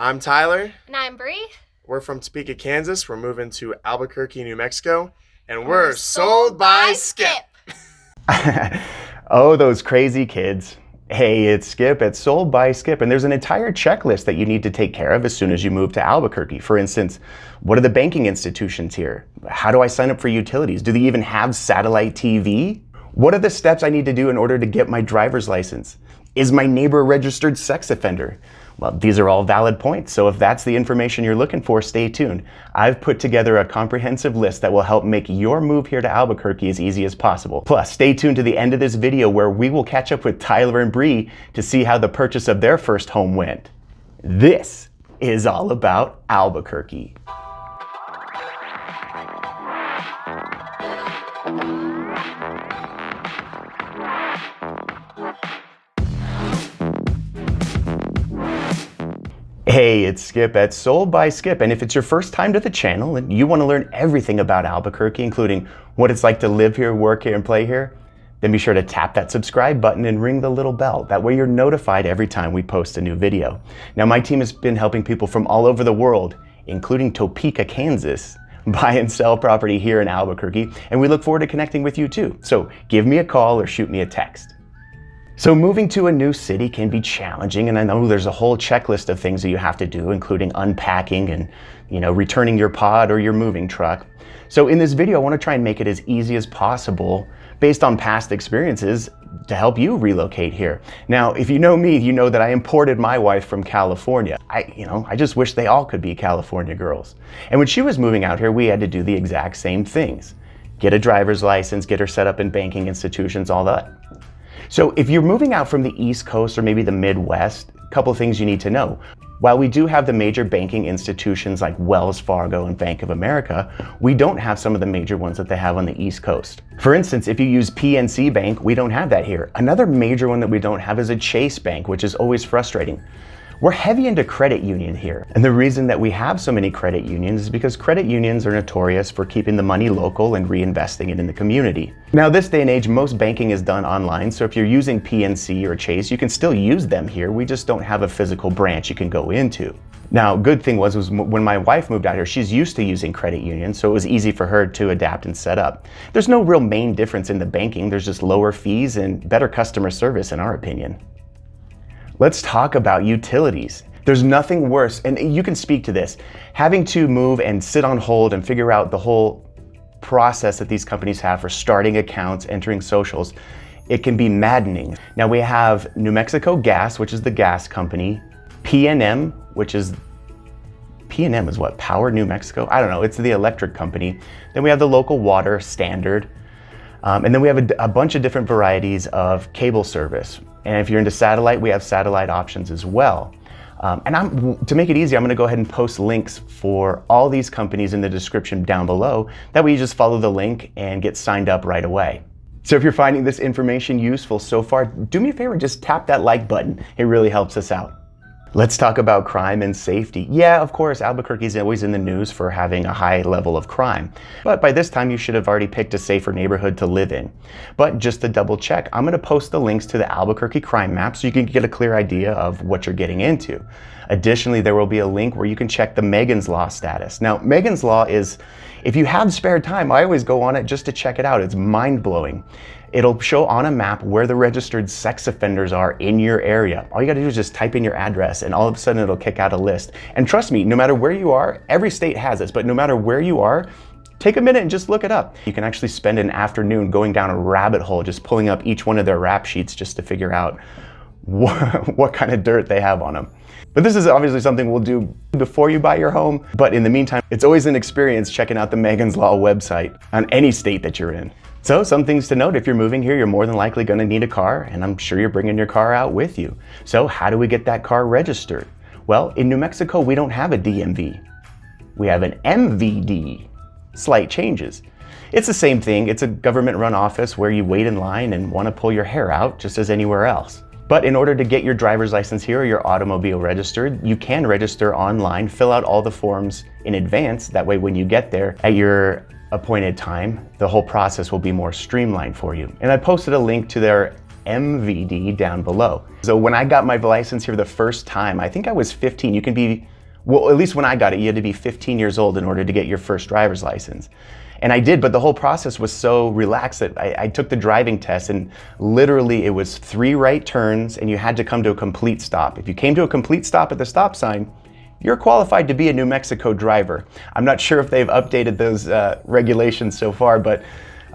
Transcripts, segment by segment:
I'm Tyler. And I'm Bree. We're from Topeka, Kansas. We're moving to Albuquerque, New Mexico. And We're sold by Skip. Oh, those crazy kids. Hey, it's Skip at Sold by Skip, and there's an entire checklist that you need to take care of as soon as you move to Albuquerque. For instance, what are the banking institutions here? How do I sign up for utilities? Do they even have satellite TV? What are the steps I need to do in order to get my driver's license? Is my neighbor a registered sex offender? Well, these are all valid points, so if that's the information you're looking for, stay tuned. I've put together a comprehensive list that will help make your move here to Albuquerque as easy as possible. Plus, stay tuned to the end of this video where we will catch up with Tyler and Bree to see how the purchase of their first home went. This is all about Albuquerque. Hey, it's Skip at Sold by Skip, and if it's your first time to the channel and you want to learn everything about Albuquerque, including what it's like to live here, work here, and play here, then be sure to tap that subscribe button and ring the little bell. That way you're notified every time we post a new video. Now, my team has been helping people from all over the world, including Topeka, Kansas, buy and sell property here in Albuquerque, and we look forward to connecting with you too. So give me a call or shoot me a text. So moving to a new city can be challenging, and I know there's a whole checklist of things that you have to do, including unpacking and, returning your pod or your moving truck. So in this video, I want to try and make it as easy as possible based on past experiences to help you relocate here. Now, if you know me, you know that I imported my wife from California. I just wish they all could be California girls. And when she was moving out here, we had to do the exact same things. Get a driver's license, get her set up in banking institutions, all that. So if you're moving out from the East Coast or maybe the Midwest, a couple of things you need to know. While we do have the major banking institutions like Wells Fargo and Bank of America, we don't have some of the major ones that they have on the East Coast. For instance, if you use PNC Bank, we don't have that here. Another major one that we don't have is a Chase Bank, which is always frustrating. We're heavy into credit union here. And the reason that we have so many credit unions is because credit unions are notorious for keeping the money local and reinvesting it in the community. Now, this day and age, most banking is done online. So if you're using PNC or Chase, you can still use them here. We just don't have a physical branch you can go into. Now, good thing was when my wife moved out here, she's used to using credit unions, so it was easy for her to adapt and set up. There's no real main difference in the banking. There's just lower fees and better customer service in our opinion. Let's talk about utilities. There's nothing worse, and you can speak to this, having to move and sit on hold and figure out the whole process that these companies have for starting accounts, entering socials. It can be maddening. Now we have New Mexico Gas, which is the gas company, PNM, PNM is what, Power New Mexico? I don't know, it's the electric company. Then we have the local water standard. And then we have a bunch of different varieties of cable service. And if you're into satellite, we have satellite options as well. To make it easy, I'm gonna go ahead and post links for all these companies in the description down below. That way you just follow the link and get signed up right away. So if you're finding this information useful so far, do me a favor, just tap that like button. It really helps us out. Let's talk about crime and safety. Yeah, of course, Albuquerque is always in the news for having a high level of crime. But by this time, you should have already picked a safer neighborhood to live in. But just to double check, I'm gonna post the links to the Albuquerque crime map so you can get a clear idea of what you're getting into. Additionally, there will be a link where you can check the Megan's Law status. Now, Megan's Law is, if you have spare time, I always go on it just to check it out. It's mind-blowing. It'll show on a map where the registered sex offenders are in your area. All you gotta do is just type in your address and all of a sudden it'll kick out a list. And trust me, no matter where you are, every state has this, but no matter where you are, take a minute and just look it up. You can actually spend an afternoon going down a rabbit hole, just pulling up each one of their rap sheets just to figure out what kind of dirt they have on them. But this is obviously something we'll do before you buy your home. But in the meantime, it's always an experience checking out the Megan's Law website on any state that you're in. So some things to note, if you're moving here, you're more than likely gonna need a car, and I'm sure you're bringing your car out with you. So how do we get that car registered? Well, in New Mexico, we don't have a DMV. We have an MVD, slight changes. It's the same thing. It's a government-run office where you wait in line and wanna pull your hair out just as anywhere else. But in order to get your driver's license here or your automobile registered, you can register online, fill out all the forms in advance. That way when you get there at your appointed time, the whole process will be more streamlined for you. And I posted a link to their MVD down below. So when I got my license here the first time, I think I was 15. You can be, well, at least when I got it, you had to be 15 years old in order to get your first driver's license. And I did, but the whole process was so relaxed that I took the driving test, and literally it was 3 right turns and you had to come to a complete stop. If you came to a complete stop at the stop sign, you're qualified to be a New Mexico driver. I'm not sure if they've updated those regulations so far, but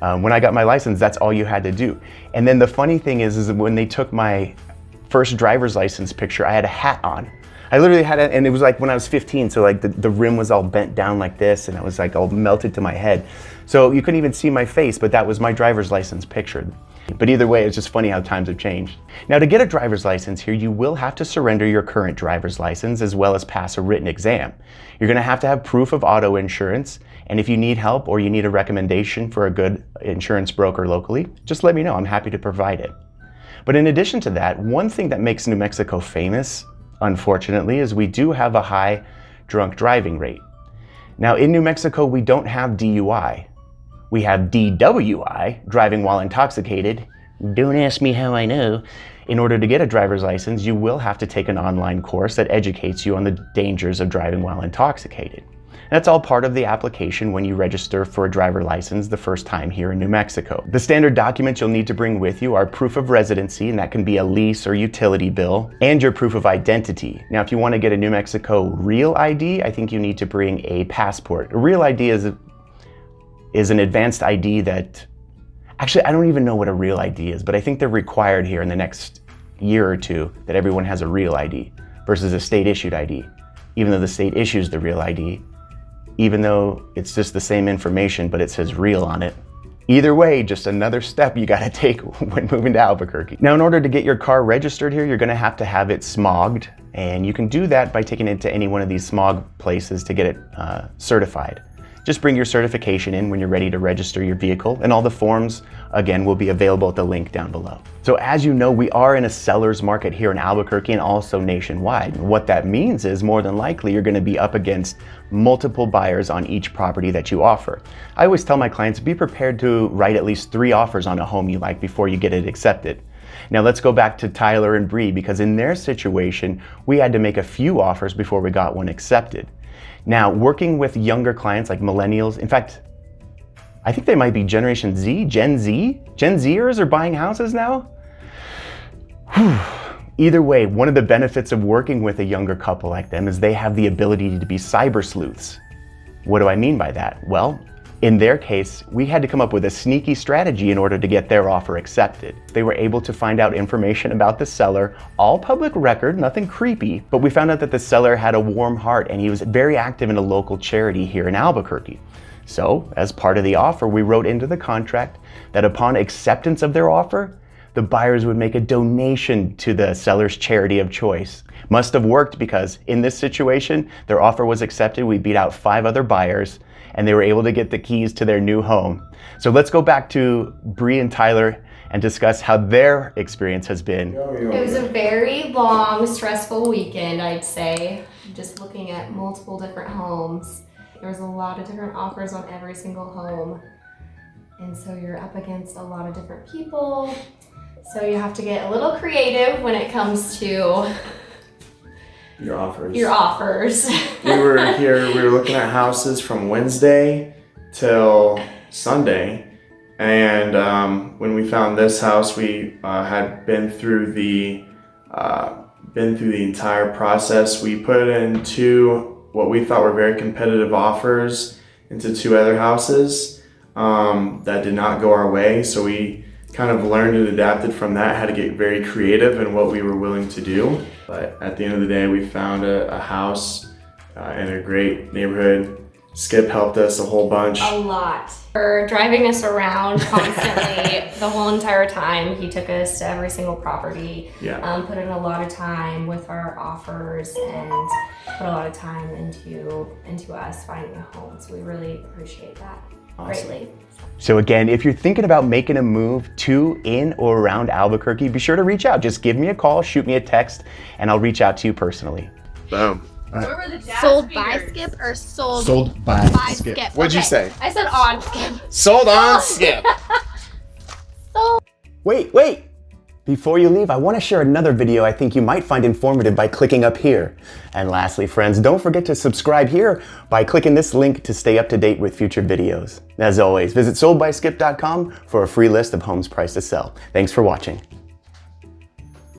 when I got my license, that's all you had to do. And then the funny thing is when they took my first driver's license picture, I had a hat on. I literally had it, and it was like when I was 15, so like the rim was all bent down like this, and it was like all melted to my head. So you couldn't even see my face, but that was my driver's license picture. But either way, it's just funny how times have changed. Now, to get a driver's license here, you will have to surrender your current driver's license as well as pass a written exam. You're gonna have to have proof of auto insurance, and if you need help or you need a recommendation for a good insurance broker locally, just let me know, I'm happy to provide it. But in addition to that, one thing that makes New Mexico famous, unfortunately, is we do have a high drunk driving rate. Now, in New Mexico, we don't have DUI. We have DWI, driving while intoxicated. Don't ask me how I know. In order to get a driver's license, you will have to take an online course that educates you on the dangers of driving while intoxicated. That's all part of the application when you register for a driver's license the first time here in New Mexico. The standard documents you'll need to bring with you are proof of residency, and that can be a lease or utility bill, and your proof of identity. Now, if you want to get a New Mexico Real ID, I think you need to bring a passport. A Real ID is an advanced ID that, actually, I don't even know what a Real ID is, but I think they're required here in the next year or two that everyone has a Real ID versus a state issued ID. Even though the state issues the Real ID, even though it's just the same information, but it says real on it. Either way, just another step you gotta take when moving to Albuquerque. Now, in order to get your car registered here, you're gonna have to have it smogged, and you can do that by taking it to any one of these smog places to get it certified. Just bring your certification in when you're ready to register your vehicle, and all the forms, again, will be available at the link down below. So as you know, we are in a seller's market here in Albuquerque and also nationwide. And what that means is more than likely you're gonna be up against multiple buyers on each property that you offer. I always tell my clients, be prepared to write at least 3 offers on a home you like before you get it accepted. Now let's go back to Tyler and Bree, because in their situation, we had to make a few offers before we got one accepted. Now, working with younger clients like millennials, in fact, I think they might be Generation Z, Gen Z? Gen Zers are buying houses now? Whew. Either way, one of the benefits of working with a younger couple like them is they have the ability to be cyber sleuths. What do I mean by that? Well, in their case, we had to come up with a sneaky strategy in order to get their offer accepted. They were able to find out information about the seller, all public record, nothing creepy, but we found out that the seller had a warm heart and he was very active in a local charity here in Albuquerque. So, as part of the offer, we wrote into the contract that upon acceptance of their offer, the buyers would make a donation to the seller's charity of choice. Must have worked, because in this situation, their offer was accepted, we beat out 5 other buyers, and they were able to get the keys to their new home. So let's go back to Bree and Tyler and discuss how their experience has been. It was a very long, stressful weekend, I'd say. Just looking at multiple different homes. There was a lot of different offers on every single home. And so you're up against a lot of different people. So you have to get a little creative when it comes to Your offers. We were looking at houses from Wednesday till Sunday. And when we found this house, we had been through the entire process. We put in 2 what we thought were very competitive offers into 2 other houses that did not go our way. So we kind of learned and adapted from that, how to get very creative in what we were willing to do. But at the end of the day, we found a house in a great neighborhood. Skip helped us a whole bunch. A lot. For driving us around constantly the whole entire time. He took us to every single property. Yeah. Put in a lot of time with our offers and put a lot of time into us finding a home. So we really appreciate that greatly. So again, if you're thinking about making a move to, in, or around Albuquerque, be sure to reach out. Just give me a call, shoot me a text, and I'll reach out to you personally. Boom. Where were the jazz Sold fingers? by Skip or sold by Skip? What'd you say? I said on Skip. Sold on Skip. Wait. Before you leave, I want to share another video I think you might find informative by clicking up here. And lastly, friends, don't forget to subscribe here by clicking this link to stay up to date with future videos. As always, visit soldbyskip.com for a free list of homes priced to sell. Thanks for watching.